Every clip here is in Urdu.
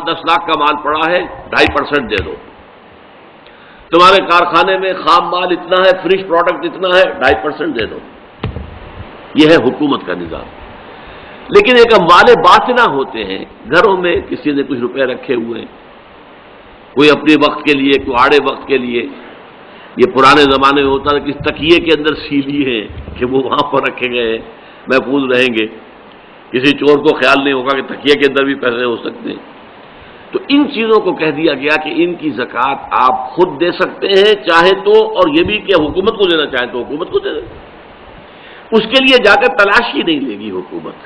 10 لاکھ کا مال پڑا ہے 2.5% دے دو، تمہارے کارخانے میں خام مال اتنا ہے، فنش پروڈکٹ اتنا ہے، 2.5% دے دو۔ یہ ہے حکومت کا نظام۔ لیکن ایک اموال باطنہ ہوتے ہیں، گھروں میں کسی نے کچھ روپے رکھے ہوئے ہیں، کوئی اپنے وقت کے لیے، کوئی آڑے وقت کے لیے۔ یہ پرانے زمانے میں ہوتا تھا کہ تکیے کے اندر سیلی ہیں کہ وہ وہاں پر رکھے گئے ہیں، محفوظ رہیں گے، کسی چور کو خیال نہیں ہوگا کہ تکیے کے اندر بھی پیسے ہو سکتے ہیں۔ تو ان چیزوں کو کہہ دیا گیا کہ ان کی زکوٰۃ آپ خود دے سکتے ہیں چاہے تو، اور یہ بھی کہ حکومت کو دینا چاہیں تو حکومت کو دے دیں۔ اس کے لیے جا کر تلاشی نہیں لے گی حکومت،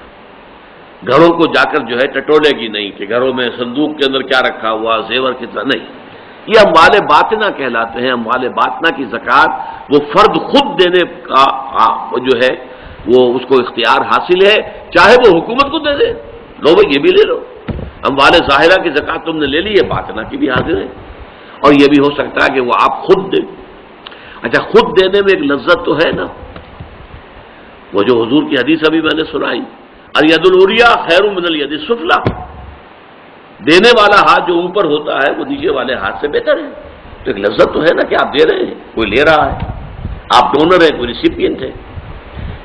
گھروں کو جا کر جو ہے ٹٹولے گی نہیں کہ گھروں میں صندوق کے اندر کیا رکھا ہوا، زیور کتنا، نہیں۔ یہ اموال باطنہ کہلاتے ہیں۔ اموال باطنہ کی زکوٰۃ وہ فرد خود دینے کا جو ہے وہ اس کو اختیار حاصل ہے، چاہے وہ حکومت کو دے دے، لو بھائی یہ بھی لے لو۔ اموال ظاہرہ کی زکوٰۃ تم نے لے لی ہے، باطنہ کی بھی حاضر ہے، اور یہ بھی ہو سکتا ہے کہ وہ آپ خود دیں۔ اچھا، خود دینے میں ایک لذت تو ہے نا، وہ جو حضور کی حدیث ابھی میں نے سنائی، الید العلیٰ خیر من الید السفلیٰ، دینے والا ہاتھ جو اوپر ہوتا ہے وہ نیچے والے ہاتھ سے بہتر ہے۔ تو ایک لذت تو ہے نا کہ آپ دے رہے ہیں، کوئی لے رہا ہے، آپ ڈونر ہیں، کوئی ریسیپینٹ ہے۔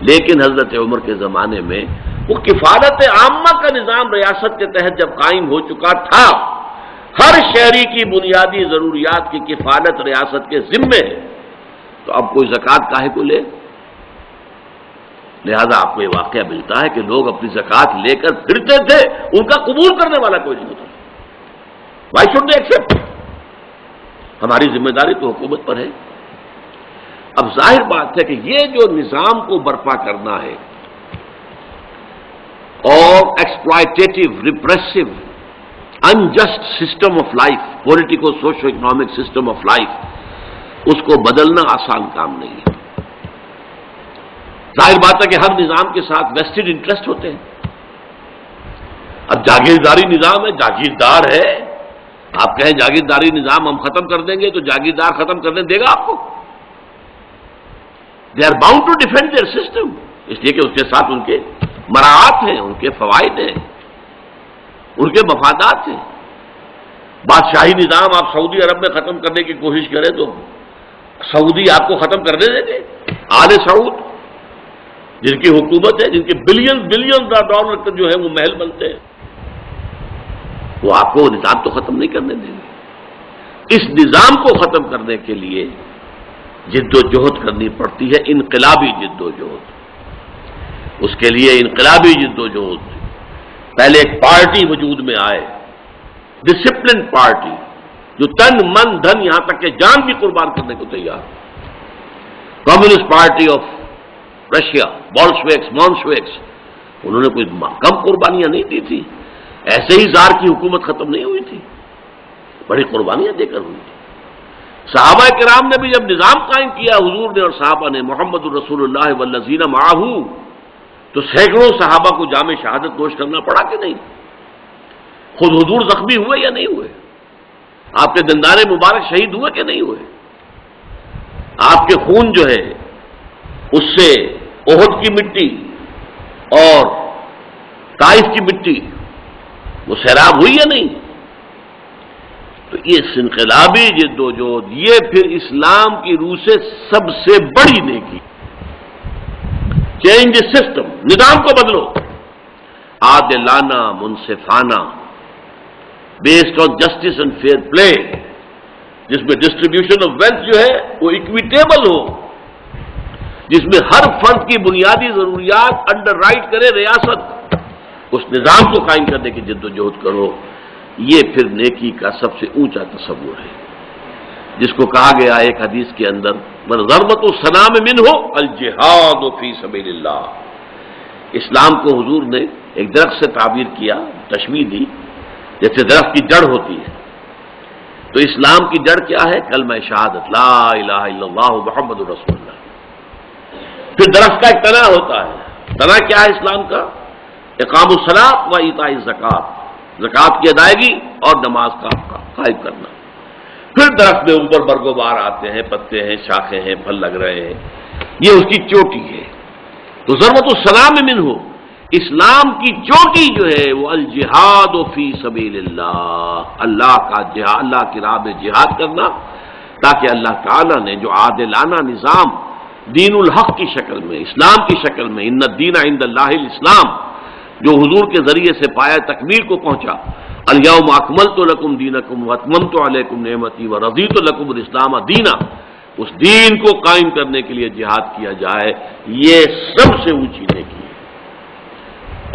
لیکن حضرت عمر کے زمانے میں وہ کفالت عامہ کا نظام ریاست کے تحت جب قائم ہو چکا تھا، ہر شہری کی بنیادی ضروریات کی کفالت ریاست کے ذمے ہے، تو اب کوئی زکوٰۃ کاہے کو لے؟ لہذا آپ کو یہ واقعہ ملتا ہے کہ لوگ اپنی زکوٰۃ لے کر پھرتے تھے، ان کا قبول کرنے والا کوئی نہیں ہوتا۔ Why should they accept? ہماری ذمہ داری تو حکومت پر ہے۔ اب ظاہر بات ہے کہ یہ جو نظام کو برپا کرنا ہے اور exploitative, repressive, unjust system of life, politico socio economic system of life, اس کو بدلنا آسان کام نہیں ہے۔ ظاہر بات ہے کہ ہر نظام کے ساتھ ویسٹڈ انٹرسٹ ہوتے ہیں۔ اب جاگیرداری نظام ہے، جاگیردار ہے، آپ کہیں جاگیرداری نظام ہم ختم کر دیں گے تو جاگیردار ختم کرنے دے گا آپ کو؟ They are bound to defend their system, اس لیے کہ اس کے ساتھ ان کے مراعات ہیں، ان کے فوائد ہیں، ان کے مفادات ہیں۔ بادشاہی نظام آپ سعودی عرب میں ختم کرنے کی کوشش کریں تو سعودی آپ کو ختم کرنے دیں گے؟ آل سعود جن کی حکومت ہے، جن کے بلین ڈالر جو ہے وہ محل بنتے ہیں، وہ آپ کو نظام تو ختم نہیں کرنے دیں گے۔ اس نظام کو ختم کرنے کے لیے جد و جہد کرنی پڑتی ہے، انقلابی جد و جہد۔ اس کے لیے انقلابی جد و جہد، پہلے ایک پارٹی وجود میں آئے، ڈسپلن پارٹی، جو تن من دھن یہاں تک کہ جان بھی قربان کرنے کو تیار۔ کمیونسٹ پارٹی آف رشیا، بولشویکس، مونشویکس، انہوں نے کوئی کم قربانیاں نہیں دی تھی، ایسے ہی زار کی حکومت ختم نہیں ہوئی تھی، بڑی قربانیاں دے کر ہوئی تھی۔ صحابہ کرام نے بھی جب نظام قائم کیا حضور نے اور صحابہ نے، محمد الرسول اللہ والذین معہ، تو سینکڑوں صحابہ کو جام شہادت نوش کرنا پڑا کہ نہیں؟ خود حضور زخمی ہوئے یا نہیں ہوئے؟ آپ کے دندان مبارک شہید ہوئے کہ نہیں ہوئے؟ آپ کے خون جو ہے اس سے احد کی مٹی اور طائف کی مٹی وہ سیراب ہوئی یا نہیں؟ تو یہ انقلابی جد و جہد، یہ پھر اسلام کی روح سے سب سے بڑی نیکی۔ چینج سسٹم، نظام کو بدلو، عادلانہ، منصفانہ، based on justice and fair play, جس میں ڈسٹریبیوشن آف ویلتھ جو ہے وہ اکویٹیبل ہو، جس میں ہر فرد کی بنیادی ضروریات انڈر رائٹ کرے ریاست، اس نظام کو قائم کرنے کی جد و جہد کرو۔ یہ پھر نیکی کا سب سے اونچا تصور ہے، جس کو کہا گیا ایک حدیث کے اندر، ضربۃ السلام منہ الجہاد فی سبیل اللہ۔ اسلام کو حضور نے ایک درخت سے تعبیر کیا، تشبیہ دی، جیسے درخت کی جڑ ہوتی ہے، تو اسلام کی جڑ کیا ہے؟ کلمہ شہادت، لا الہ الا اللہ محمد رسول اللہ۔ پھر درخت کا ایک تنا ہوتا ہے، تنا کیا ہے اسلام کا؟ اقام الصلاۃ و ایتاء الزکوٰۃ، زکوٰۃ کی ادائیگی اور نماز کا قائم کرنا۔ پھر درخت میں اوپر برگ و بار آتے ہیں، پتے ہیں، شاخیں ہیں، پھل لگ رہے ہیں، یہ اس کی چوٹی ہے۔ تو ضربۃ السلام منہ، اسلام کی چوٹی جو ہے وہ الجہاد فی سبیل اللہ، اللہ کا جہاد، اللہ کی راہ میں جہاد کرنا، تاکہ اللہ تعالیٰ نے جو عادلانہ نظام دین الحق کی شکل میں، اسلام کی شکل میں، ان الدین عند اللہ الاسلام، جو حضور کے ذریعے سے پایہ تکمیل کو پہنچا، الیوم اکملت لکم دینکم واتممت علیکم نعمتی ورضیت لکم الاسلام دینا، اس دین کو قائم کرنے کے لیے جہاد کیا جائے، یہ سب سے اونچی نیکی ہے۔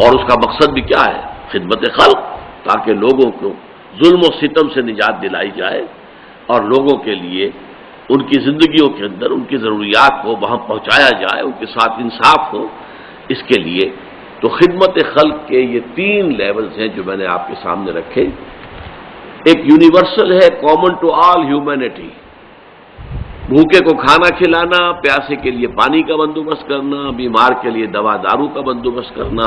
اور اس کا مقصد بھی کیا ہے؟ خدمت خلق، تاکہ لوگوں کو ظلم و ستم سے نجات دلائی جائے اور لوگوں کے لیے ان کی زندگیوں کے اندر ان کی ضروریات کو وہاں پہنچایا جائے، ان کے ساتھ انصاف ہو۔ اس کے لیے تو خدمت خلق کے یہ 3 لیولز ہیں جو میں نے آپ کے سامنے رکھے۔ ایک یونیورسل ہے، کامن ٹو آل ہیومینٹی، بھوکے کو کھانا کھلانا، پیاسے کے لیے پانی کا بندوبست کرنا، بیمار کے لیے دوا دارو کا بندوبست کرنا،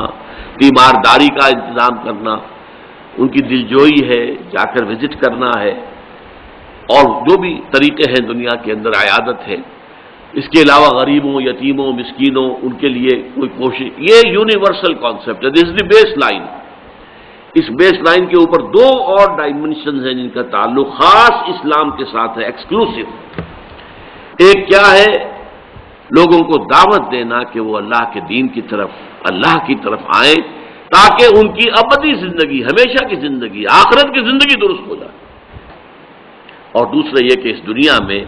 تیمارداری کا انتظام کرنا، ان کی دلجوئی ہے، جا کر وزٹ کرنا ہے، اور جو بھی طریقے ہیں دنیا کے اندر عیادت ہے۔ اس کے علاوہ غریبوں، یتیموں، مسکینوں، ان کے لیے کوئی کوشش، یہ یونیورسل کانسیپٹ ہے، دس از دی بیس لائن۔ اس بیس لائن کے اوپر 2 اور ڈائمنشنز ہیں جن کا تعلق خاص اسلام کے ساتھ ہے، ایکسکلوسیو۔ ایک کیا ہے؟ لوگوں کو دعوت دینا کہ وہ اللہ کے دین کی طرف، اللہ کی طرف آئیں، تاکہ ان کی ابدی زندگی، ہمیشہ کی زندگی، آخرت کی زندگی درست ہو جائے۔ اور دوسرا یہ کہ اس دنیا میں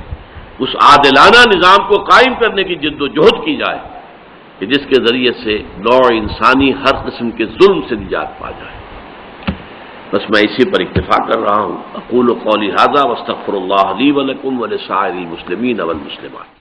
اس عادلانہ نظام کو قائم کرنے کی جد و جہد کی جائے کہ جس کے ذریعے سے نوع انسانی ہر قسم کے ظلم سے نجات پا جائے۔ بس میں اسی پر اکتفا کر رہا ہوں۔ اقول قولی ھذا واستغفر اللہ لی ولکم ولسائر المسلمین والمسلمات۔